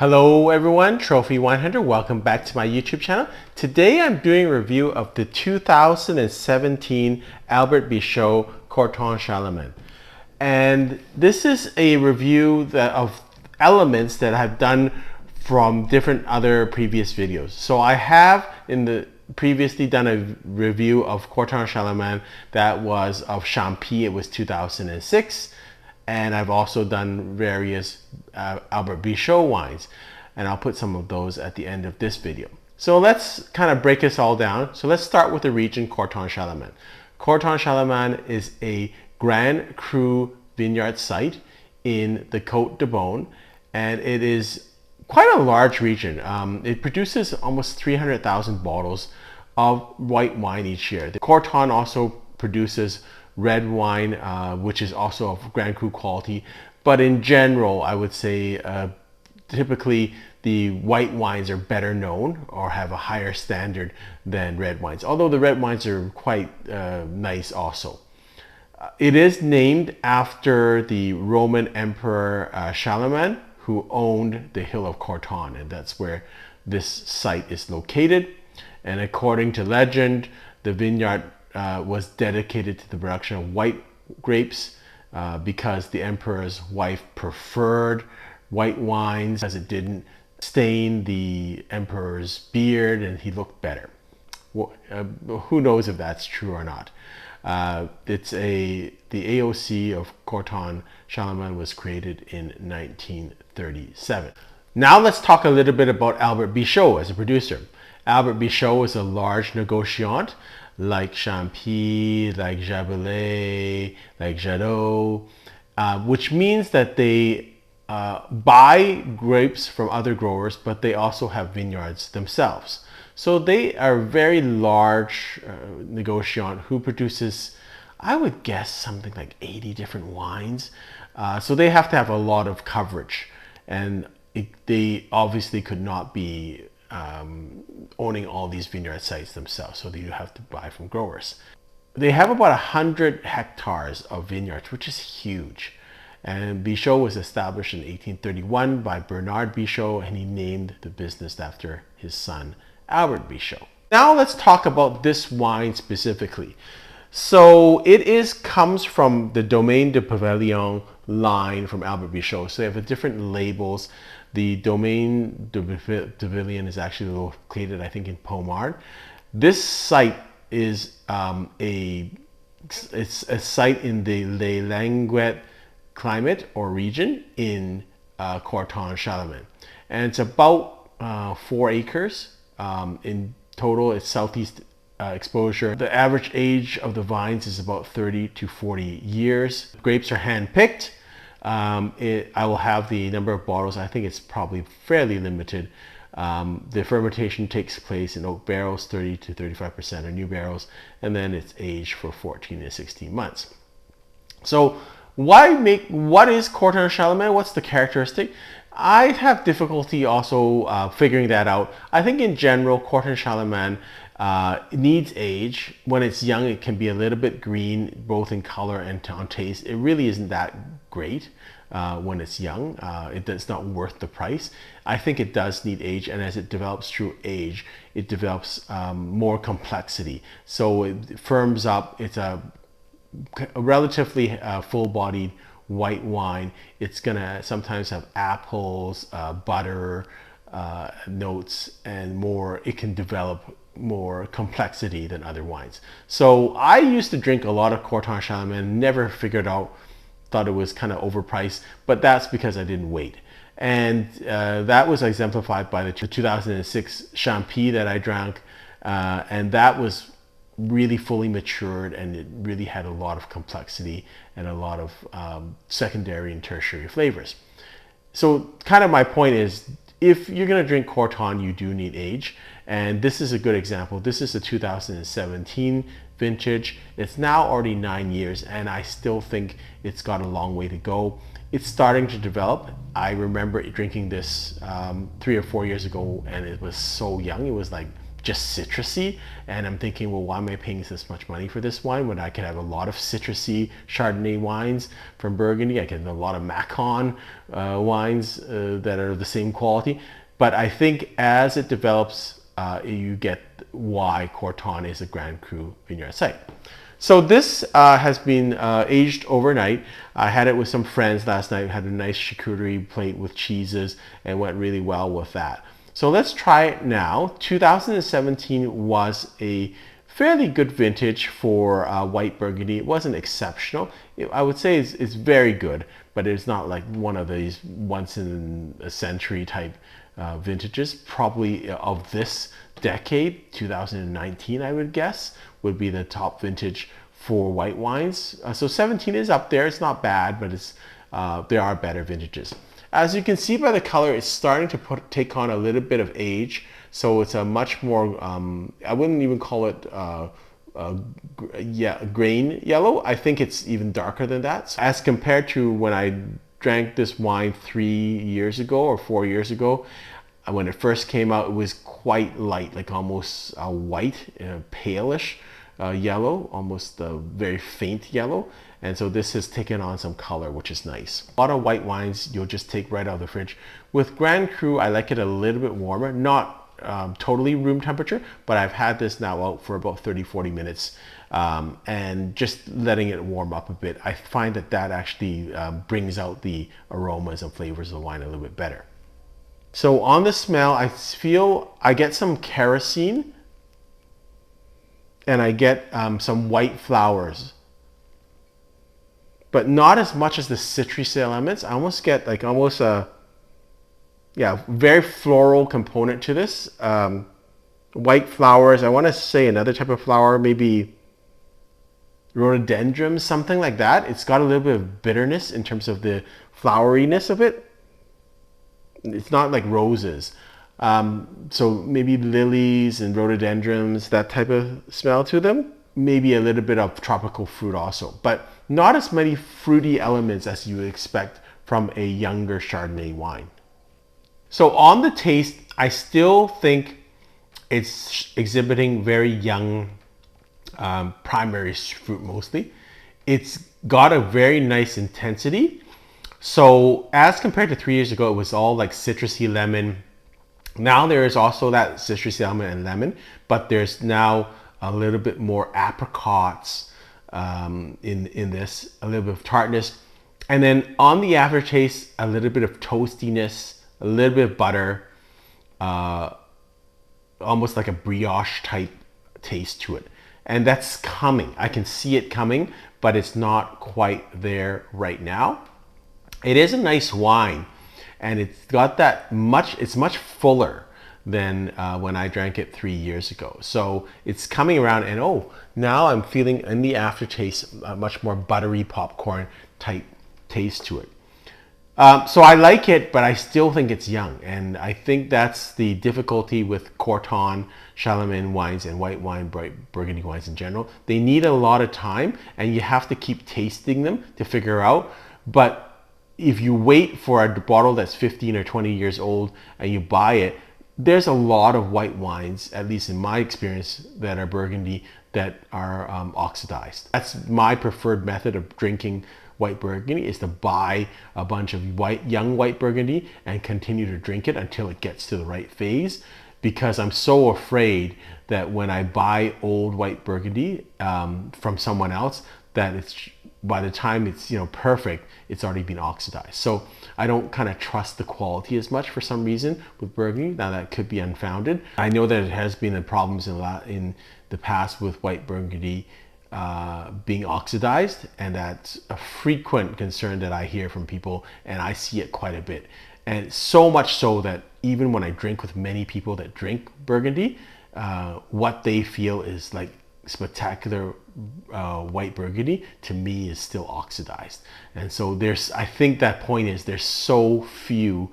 Hello everyone, Trophy Wine Hunter. Welcome back to my YouTube channel. Today I'm doing a review of the 2017 Albert Bichot Corton Charlemagne. And this is a review of elements that I've done from different other previous videos. So I have previously done a review of Corton Charlemagne that was of Champy. It was 2006. And I've also done various Albert Bichot wines, and I'll put some of those at the end of this video. So let's kind of break this all down. So let's start with the region Corton Charlemagne. Corton Charlemagne is a Grand Cru vineyard site in the Côte de Beaune, and it is quite a large region. It produces almost 300,000 bottles of white wine each year. The Corton also produces red wine, which is also of Grand Cru quality, but in general I would say typically the white wines are better known or have a higher standard than red wines, although the red wines are quite nice also. It is named after the Roman Emperor Charlemagne, who owned the hill of Corton, and that's where this site is located. And according to legend, the vineyard was dedicated to the production of white grapes because the emperor's wife preferred white wines as it didn't stain the emperor's beard and he looked better. Well, who knows if that's true or not. The AOC of Corton Charlemagne was created in 1937. Now let's talk a little bit about Albert Bichot as a producer. Albert Bichot is a large negociant, like Champy, like Jaboulet, like Jadot, which means that they buy grapes from other growers, but they also have vineyards themselves. So they are a very large negociant who produces, I would guess, something like 80 different wines. So they have to have a lot of coverage, and they obviously could not be owning all these vineyard sites themselves, so you have to buy from growers. They have about 100 hectares of vineyards, which is huge. And Bichot was established in 1831 by Bernard Bichot, and he named the business after his son, Albert Bichot. Now let's talk about this wine specifically. So it comes from the Domaine de Pavillon line from Albert Bichot. So they have different labels. The Domaine de Pavillon is actually located, I think, in Pommard. This site is it's a site in the Les Languettes climate or region in Corton Charlemagne, and it's about 4 acres in total. It's southeast exposure. The average age of the vines is about 30 to 40 years. Grapes are hand-picked. I will have the number of bottles. I think it's probably fairly limited. The fermentation takes place in oak barrels, 30 to 35% are new barrels, and then it's aged for 14 to 16 months. So what is Corton Charlemagne? What's the characteristic? I have difficulty also figuring that out. I think in general, Corton Charlemagne needs age. When it's young, it can be a little bit green, both in color and on taste. It really isn't that great when it's young. It's not worth the price. I think it does need age, and as it develops through age, it develops more complexity. So it firms up. It's a relatively full-bodied white wine. It's gonna sometimes have apples, butter, notes, and more. It can develop more complexity than other wines. So I used to drink a lot of Corton Charlemagne, never figured out, thought it was kind of overpriced, but that's because I didn't wait. And that was exemplified by the 2006 Champy that I drank, and that was really fully matured, and it really had a lot of complexity and a lot of secondary and tertiary flavors. So kind of my point is, if you're going to drink Corton, you do need age, and this is a good example. This is a 2017 vintage. It's now already 9 years, and I still think it's got a long way to go. It's starting to develop. I remember drinking this 3 or 4 years ago, and it was so young. It was like just citrusy, and I'm thinking, well, why am I paying this much money for this wine when I could have a lot of citrusy Chardonnay wines from Burgundy? I can have a lot of Macon wines that are the same quality. But I think as it develops, you get why Corton is a Grand Cru vineyard site. So this has been aged overnight. I had it with some friends last night. Had a nice charcuterie plate with cheeses and went really well with that. So let's try it now. 2017 was a fairly good vintage for white Burgundy. It wasn't exceptional. I would say it's very good, but it's not like one of these once in a century type vintages. Probably of this decade, 2019, I would guess, would be the top vintage for white wines. So 17 is up there. It's not bad, but there are better vintages. As you can see by the color, it's starting to take on a little bit of age. So it's a much more, I wouldn't even call it grain yellow. I think it's even darker than that. So as compared to when I drank this wine 3 years ago or 4 years ago, when it first came out, it was quite light, like almost white, palish yellow, almost a very faint yellow. And so this has taken on some color, which is nice. A lot of white wines you'll just take right out of the fridge. With Grand Cru, I like it a little bit warmer, not totally room temperature, but I've had this now out for about 30-40 minutes and just letting it warm up a bit. I find that actually brings out the aromas and flavors of the wine a little bit better. So on the smell, I feel I get some kerosene and I get some white flowers, but not as much as the citrusy elements. I almost get like almost a, very floral component to this. White flowers, I want to say another type of flower, maybe rhododendron, something like that. It's got a little bit of bitterness in terms of the floweriness of it. It's not like roses. So maybe lilies and rhododendrons, that type of smell to them. Maybe a little bit of tropical fruit also, but not as many fruity elements as you would expect from a younger Chardonnay wine. So on the taste, I still think it's exhibiting very young primary fruit mostly. It's got a very nice intensity. So as compared to 3 years ago, it was all like citrusy lemon. Now there is also that citrusy element and lemon, but there's now a little bit more apricots in this, a little bit of tartness. And then on the aftertaste, a little bit of toastiness, a little bit of butter, almost like a brioche type taste to it. And that's coming. I can see it coming, but it's not quite there right now. It is a nice wine, and it's got that it's much fuller than when I drank it 3 years ago. So it's coming around, and now I'm feeling in the aftertaste a much more buttery popcorn type taste to it. So I like it, but I still think it's young, and I think that's the difficulty with Corton, Charlemagne wines, and white wine, bright Burgundy wines in general. They need a lot of time, and you have to keep tasting them to figure out. But if you wait for a bottle that's 15 or 20 years old and you buy it, there's a lot of white wines, at least in my experience, that are Burgundy that are oxidized. That's my preferred method of drinking white Burgundy, is to buy a bunch of young white Burgundy and continue to drink it until it gets to the right phase, because I'm so afraid that when I buy old white Burgundy from someone else, that it's, by the time it's perfect, it's already been oxidized. So I don't kind of trust the quality as much for some reason with Burgundy. Now that could be unfounded. I know that it has been problems in the past with white Burgundy being oxidized, and that's a frequent concern that I hear from people, and I see it quite a bit. And so much so that even when I drink with many people that drink Burgundy, what they feel is like spectacular white Burgundy, to me, is still oxidized. And so I think that point is there's so few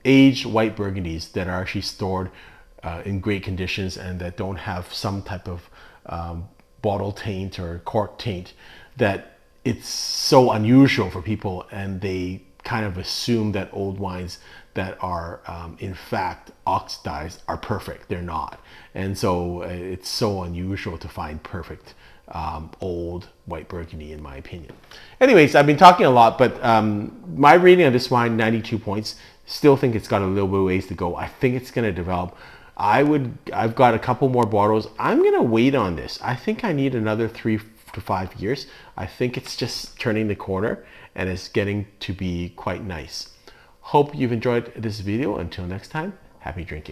aged white Burgundies that are actually stored in great conditions and that don't have some type of bottle taint or cork taint, that it's so unusual for people, and they kind of assume that old wines that are in fact oxidized are perfect. They're not. And so it's so unusual to find perfect old white Burgundy, in my opinion. Anyways, I've been talking a lot, but my rating of this wine, 92 points. Still think it's got a little bit of ways to go. I think it's going to develop. I've got a couple more bottles. I'm going to wait on this. I think I need another 3 to 5 years. I think it's just turning the corner and it's getting to be quite nice. Hope you've enjoyed this video. Until next time, happy drinking.